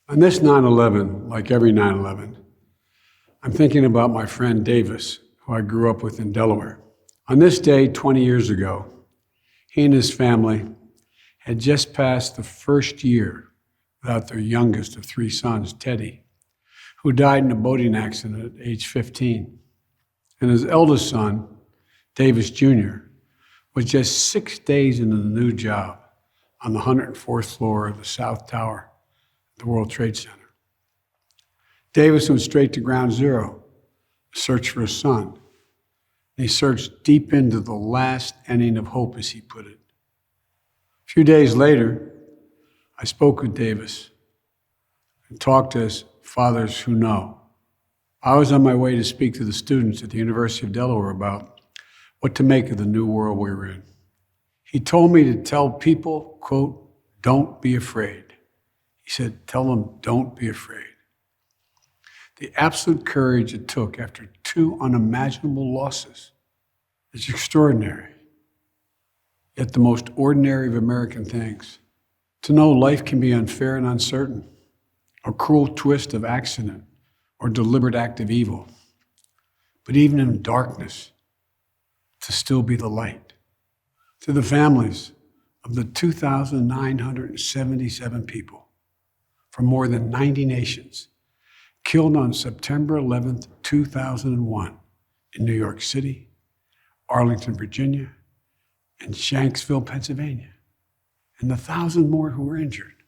On this 9/11, like every 9/11, I'm thinking about my friend Davis, who I grew up with in Delaware. On this day 20 years ago, he and his family had just passed the first year without their youngest of three sons, Teddy, who died in a boating accident at age 15. And his eldest son, Davis Jr., was just 6 days into the new job on the 104th floor of the South Tower at the World Trade Center. Davis went straight to ground zero to search for his son. And he searched deep into the last inning of hope, as he put it. A few days later, I spoke with Davis and talked as fathers who know. I was on my way to speak to the students at the University of Delaware about what to make of the new world we were in. He told me to tell people, quote, "Don't be afraid." He said, "Tell them, don't be afraid." The absolute courage it took after two unimaginable losses is extraordinary. Yet the most ordinary of American things, to know life can be unfair and uncertain, a cruel twist of accident or deliberate act of evil. But even in darkness, to still be the light. To the families of the 2,977 people from more than 90 nations killed on September 11th, 2001 in New York City, Arlington, Virginia, and Shanksville, Pennsylvania, and the 1,000 more who were injured.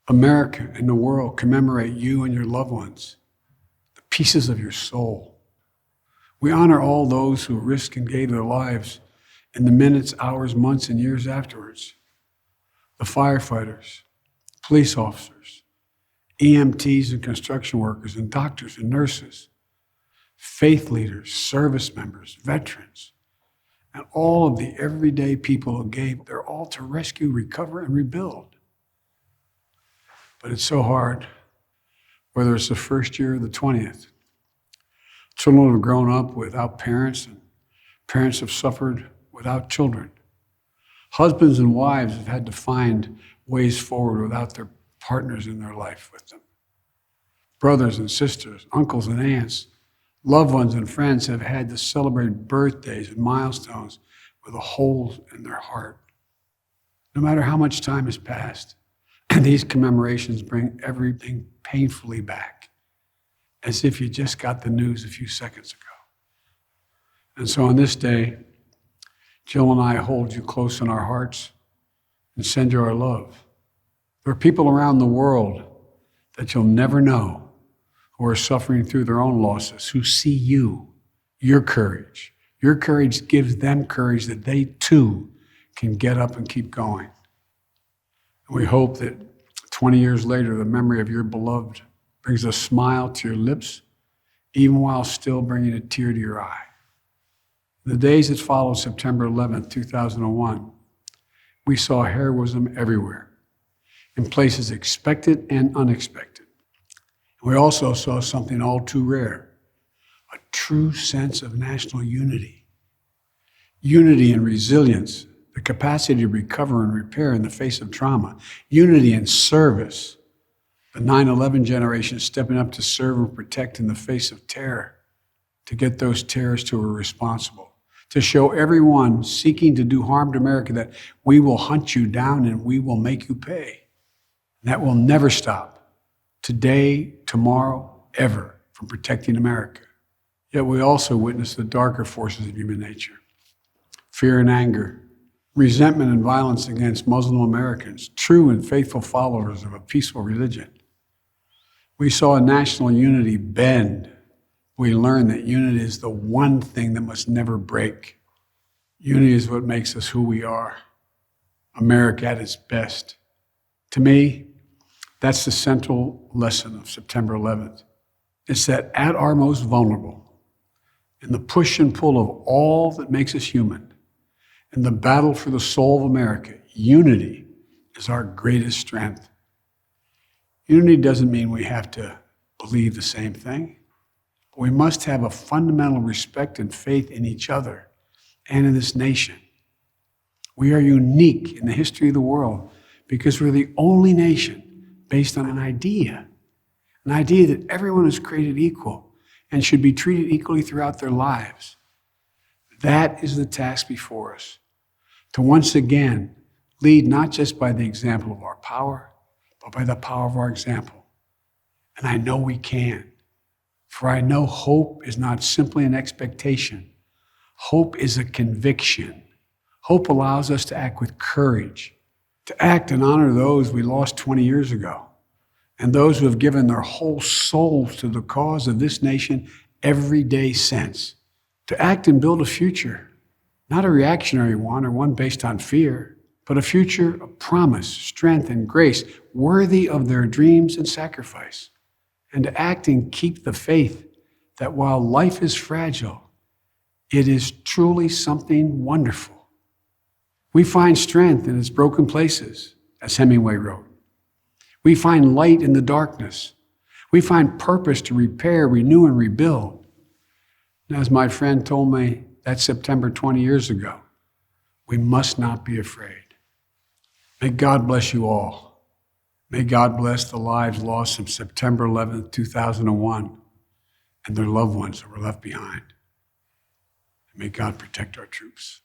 America and the world commemorate you and your loved ones, the pieces of your soul. We honor all those who risked and gave their lives in the minutes, hours, months, and years afterwards. The firefighters, police officers, EMTs and construction workers, and doctors and nurses, faith leaders, service members, veterans, and all of the everyday people who gave their all to rescue, recover, and rebuild. But it's so hard, whether it's the first year or the 20th. Children have grown up without parents, and parents have suffered without children. Husbands and wives have had to find ways forward without their partners in their life with them. Brothers and sisters, uncles and aunts, loved ones and friends have had to celebrate birthdays and milestones with a hole in their heart. No matter how much time has passed, these commemorations bring everything painfully back, as if you just got the news a few seconds ago. And so on this day, Jill and I hold you close in our hearts and send you our love. There are people around the world that you'll never know who are suffering through their own losses, who see you, your courage. Your courage gives them courage that they too can get up and keep going. And we hope that 20 years later, the memory of your beloved brings a smile to your lips, even while still bringing a tear to your eye. In the days that followed September 11th, 2001, we saw heroism everywhere, in places expected and unexpected. We also saw something all too rare, a true sense of national unity. Unity and resilience, the capacity to recover and repair in the face of trauma. Unity and service, the 9/11 generation stepping up to serve and protect in the face of terror, to get those terrorists who were responsible, to show everyone seeking to do harm to America that we will hunt you down and we will make you pay. And that will never stop. Today, tomorrow, ever, from protecting America. Yet we also witness the darker forces of human nature. Fear and anger, resentment and violence against Muslim Americans, true and faithful followers of a peaceful religion. We saw national unity bend. We learned that unity is the one thing that must never break. Unity is what makes us who we are, America at its best. To me, that's the central lesson of September 11th. It's that at our most vulnerable, in the push and pull of all that makes us human, in the battle for the soul of America, unity is our greatest strength. Unity doesn't mean we have to believe the same thing. We must have a fundamental respect and faith in each other and in this nation. We are unique in the history of the world because we're the only nation based on an idea, An idea that everyone is created equal and should be treated equally throughout their lives. That is the task before us, to once again lead not just by the example of our power, but by the power of our example. And I know we can, for I know hope is not simply an expectation. Hope is a conviction. Hope allows us to act with courage, to act and honor those we lost 20 years ago, and those who have given their whole souls to the cause of this nation every day since. To act and build a future, not a reactionary one or one based on fear, but a future of promise, strength, and grace worthy of their dreams and sacrifice. And to act and keep the faith that while life is fragile, it is truly something wonderful. We find strength in its broken places, as Hemingway wrote. We find light in the darkness. We find purpose to repair, renew, and rebuild. And as my friend told me that September 20 years ago, we must not be afraid. May God bless you all. May God bless the lives lost from September 11th, 2001, and their loved ones that were left behind. And may God protect our troops.